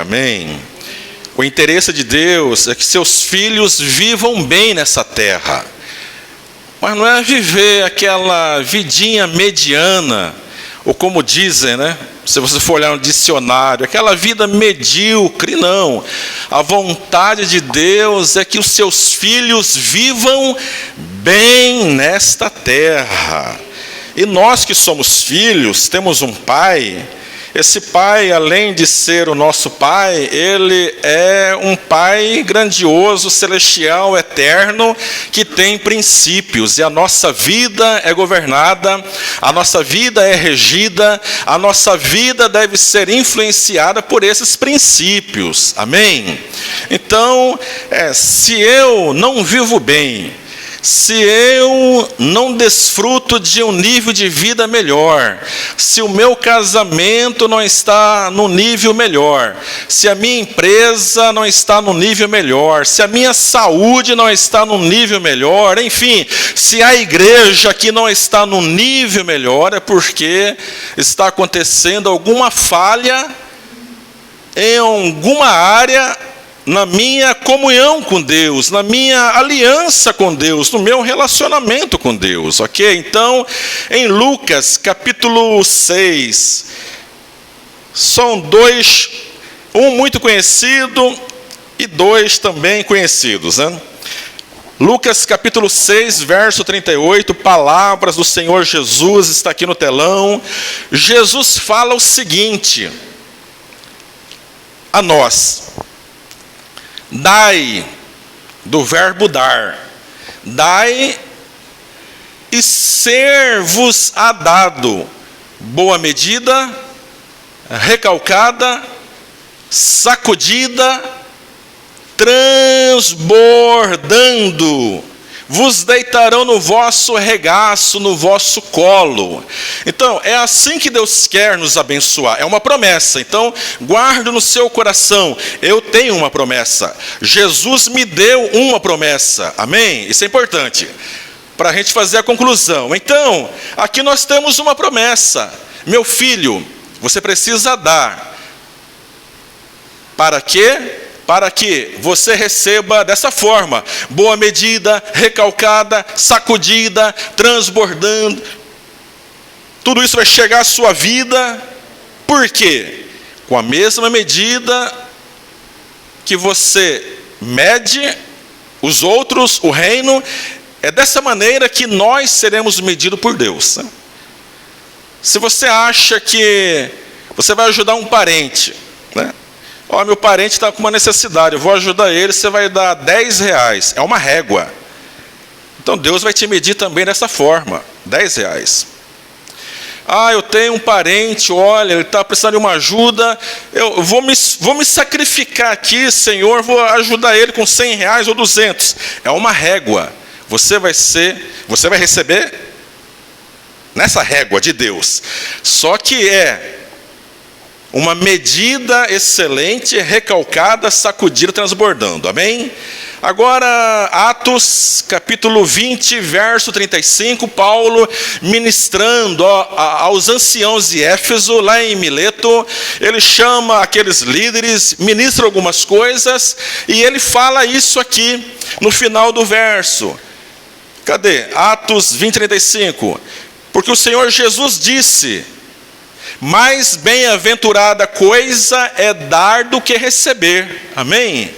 Amém? O interesse de Deus é que seus filhos vivam bem nessa terra. Mas não é viver aquela vidinha mediana, ou como dizem, né? Se você for olhar no dicionário, aquela vida medíocre, não. A vontade de Deus é que os seus filhos vivam bem nesta terra. E nós que somos filhos, temos um pai. Esse pai, além de ser o nosso pai, ele é um pai grandioso, celestial, eterno, que tem princípios. E a nossa vida é governada, a nossa vida é regida, a nossa vida deve ser influenciada por esses princípios. Amém? Então, se eu não vivo bem, se eu não desfruto de um nível de vida melhor, se o meu casamento não está no nível melhor, se a minha empresa não está no nível melhor, se a minha saúde não está no nível melhor, enfim, se a igreja aqui não está no nível melhor, é porque está acontecendo alguma falha em alguma área na minha comunhão com Deus, na minha aliança com Deus, no meu relacionamento com Deus, ok? Então, em Lucas capítulo 6, são dois, um muito conhecido e dois também conhecidos, né? Lucas capítulo 6, verso 38, palavras do Senhor Jesus, está aqui no telão. Jesus fala o seguinte a nós: dai, do verbo dar, dai e ser-vos-á dado, boa medida, recalcada, sacudida, transbordando, vos deitarão no vosso regaço, no vosso colo. Então, é assim que Deus quer nos abençoar, é uma promessa. Então, guarde no seu coração, eu tenho uma promessa, Jesus me deu uma promessa, amém? Isso é importante, para a gente fazer a conclusão. Então, aqui nós temos uma promessa: meu filho, você precisa dar, para quê? Para que você receba dessa forma, boa medida, recalcada, sacudida, transbordando. Tudo isso vai chegar à sua vida. Por quê? Com a mesma medida que você mede os outros, o reino, é dessa maneira que nós seremos medidos por Deus. Se você acha que você vai ajudar um parente, né? Ó, meu parente está com uma necessidade, eu vou ajudar ele, você vai dar R$10. É uma régua. Então Deus vai te medir também dessa forma, R$10. Ah, eu tenho um parente, olha, ele está precisando de uma ajuda, eu vou me sacrificar aqui, Senhor, vou ajudar ele com R$100 ou 200. É uma régua. Você vai receber nessa régua de Deus. Só que é uma medida excelente, recalcada, sacudida, transbordando. Amém? Agora, Atos, capítulo 20, verso 35, Paulo ministrando aos anciãos de Éfeso, lá em Mileto, ele chama aqueles líderes, ministra algumas coisas, e ele fala isso aqui, no final do verso. Cadê? Atos 20, 35. Porque o Senhor Jesus disse: mais bem-aventurada coisa é dar do que receber. Amém?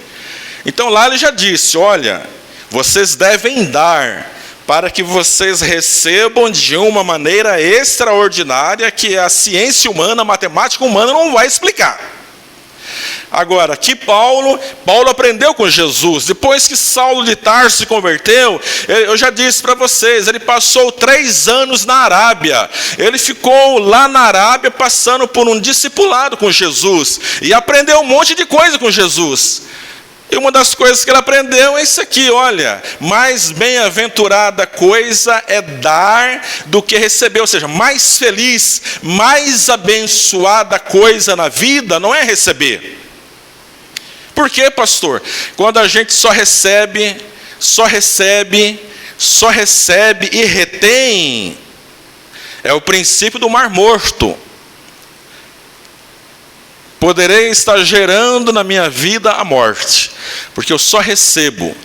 Então lá ele já disse: olha, vocês devem dar, para que vocês recebam de uma maneira extraordinária, que a ciência humana, a matemática humana não vai explicar. Agora, aqui Paulo aprendeu com Jesus. Depois que Saulo de Tarso se converteu, eu já disse para vocês, ele passou 3 anos na Arábia. Ele ficou lá na Arábia passando por um discipulado com Jesus. E aprendeu um monte de coisa com Jesus. E uma das coisas que ele aprendeu é isso aqui, olha: mais bem-aventurada coisa é dar do que receber. Ou seja, mais feliz, mais abençoada coisa na vida não é receber. Por quê, pastor? Quando a gente só recebe e retém, é o princípio do mar morto. poderei estar gerando na minha vida a morte, porque eu só recebo.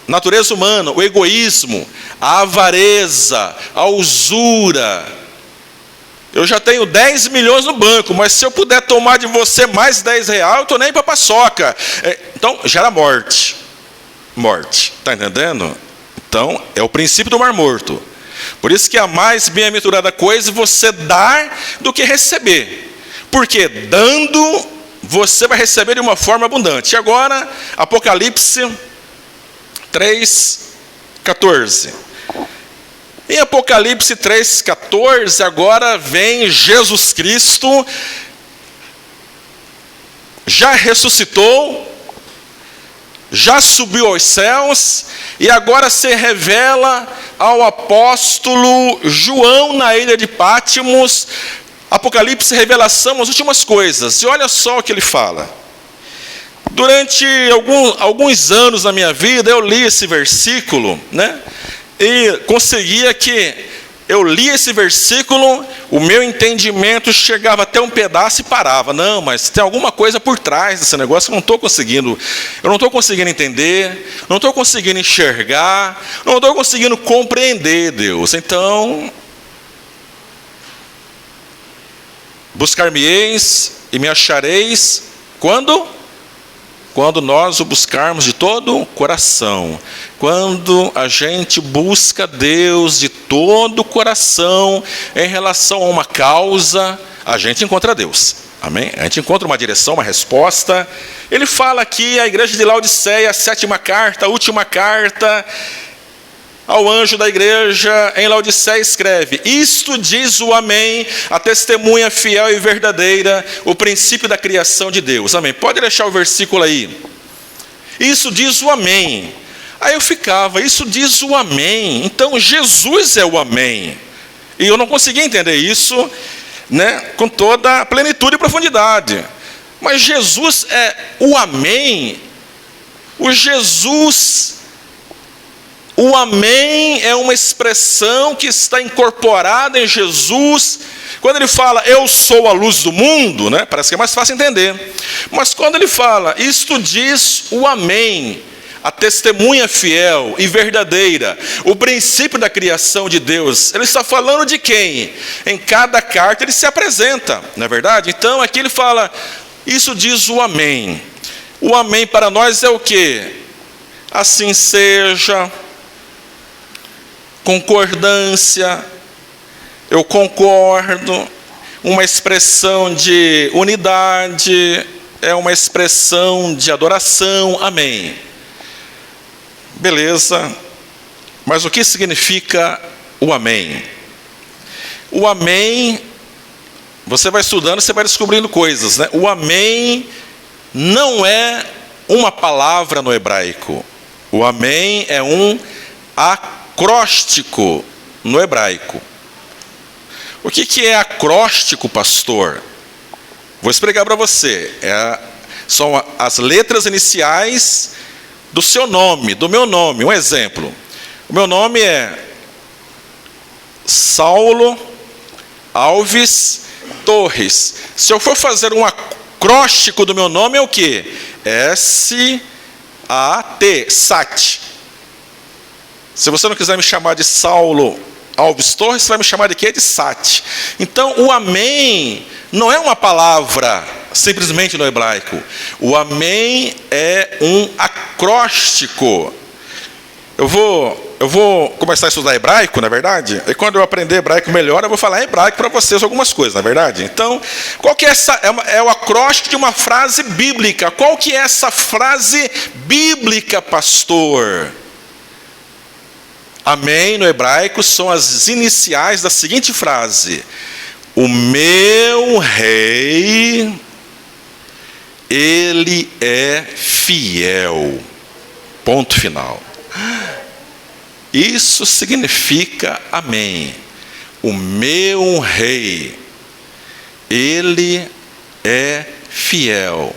Natureza humana, o egoísmo, a avareza, a usura. Eu já tenho 10 milhões no banco, mas se eu puder tomar de você mais 10 reais, eu estou nem para paçoca. Então, gera morte. Morte, está entendendo? Então, é o princípio do mar morto. Por isso que a mais bem-aventurada coisa é você dar do que receber. Porque dando, você vai receber de uma forma abundante. E agora, Apocalipse 3:14. Em Apocalipse 3:14, agora vem Jesus Cristo, já ressuscitou, já subiu aos céus, e agora se revela ao apóstolo João na ilha de Pátimos. Apocalipse, revelação, as últimas coisas. E olha só o que ele fala. Durante alguns anos na minha vida, eu li esse versículo, né? E conseguia que eu lia esse versículo, o meu entendimento chegava até um pedaço e parava. Não, mas tem alguma coisa por trás desse negócio que eu não estou conseguindo entender, não estou conseguindo enxergar, não estou conseguindo compreender, Deus. Então, buscar-me-eis e me achareis, quando? Quando nós o buscarmos de todo o coração. Quando a gente busca Deus de todo o coração em relação a uma causa, a gente encontra Deus. Amém? A gente encontra uma direção, uma resposta. Ele fala aqui, a igreja de Laodiceia, a 7ª carta, a última carta, ao anjo da igreja em Laodiceia escreve: isto diz o Amém, a testemunha fiel e verdadeira, o princípio da criação de Deus. Amém. Pode deixar o versículo aí. Isso diz o Amém. Aí eu ficava, isso diz o Amém. Então Jesus é o Amém. E eu não conseguia entender isso, né, com toda a plenitude e profundidade. Mas Jesus é o Amém. O Amém é uma expressão que está incorporada em Jesus. Quando ele fala, eu sou a luz do mundo, né, parece que é mais fácil entender. Mas quando ele fala, isto diz o Amém, a testemunha fiel e verdadeira, o princípio da criação de Deus, ele está falando de quem? Em cada carta ele se apresenta, não é verdade? Então aqui ele fala, isso diz o Amém. O Amém para nós é o quê? Assim seja. Concordância, eu concordo, uma expressão de unidade, é uma expressão de adoração, amém. Beleza, mas o que significa o amém? O amém, você vai estudando, você vai descobrindo coisas, né? O amém não é uma palavra no hebraico, o amém é um acróstico no hebraico. O que é acróstico, pastor? Vou explicar para você. São as letras iniciais do seu nome, do meu nome. Um exemplo. O meu nome é Saulo Alves Torres. Se eu for fazer um acróstico do meu nome, é o quê? S-A-T, SAT. Se você não quiser me chamar de Saulo Alves Torres, você vai me chamar de quê? De Sat. Então, o amém não é uma palavra simplesmente no hebraico. O amém é um acróstico. Eu vou começar a estudar hebraico, na verdade. E quando eu aprender hebraico melhor, eu vou falar em hebraico para vocês algumas coisas, na verdade. Então, qual que é essa? É o acróstico de uma frase bíblica. Qual que é essa frase bíblica, pastor? Amém, no hebraico, são as iniciais da seguinte frase: o meu rei, ele é fiel. Ponto final. Isso significa amém. O meu rei, ele é fiel.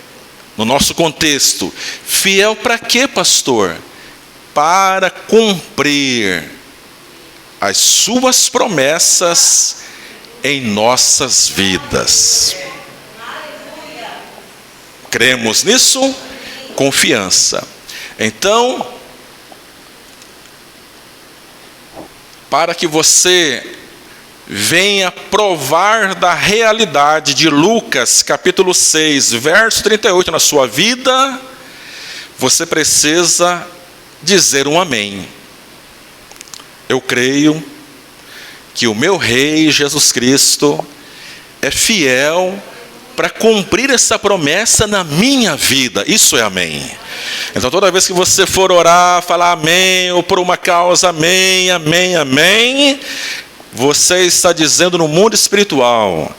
No nosso contexto, fiel para quê, pastor? Para cumprir as suas promessas em nossas vidas. Cremos nisso? Confiança. Então, para que você venha provar da realidade de Lucas, capítulo 6, verso 38 na sua vida, você precisa dizer um amém. Eu creio que o meu Rei Jesus Cristo é fiel para cumprir essa promessa na minha vida. Isso é amém. Então toda vez que você for orar, falar amém, ou por uma causa, amém, amém, amém, você está dizendo no mundo espiritual: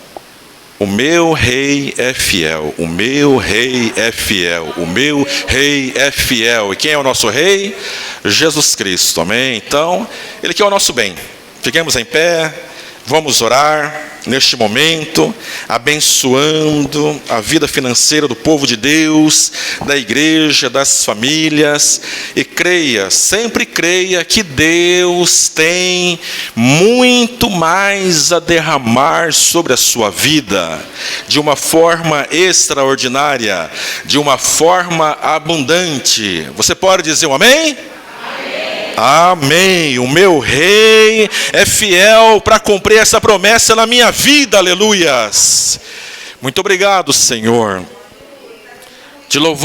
o meu Rei é fiel, o meu Rei é fiel, o meu Rei é fiel. E quem é o nosso Rei? Jesus Cristo, amém? Então, Ele quer o nosso bem. Fiquemos em pé, vamos orar neste momento, abençoando a vida financeira do povo de Deus, da igreja, das famílias. E creia, sempre creia que Deus tem muito mais a derramar sobre a sua vida, de uma forma extraordinária, de uma forma abundante. Você pode dizer um amém? Amém. O meu Rei é fiel para cumprir essa promessa na minha vida. Aleluias. Muito obrigado, Senhor. Te louvo.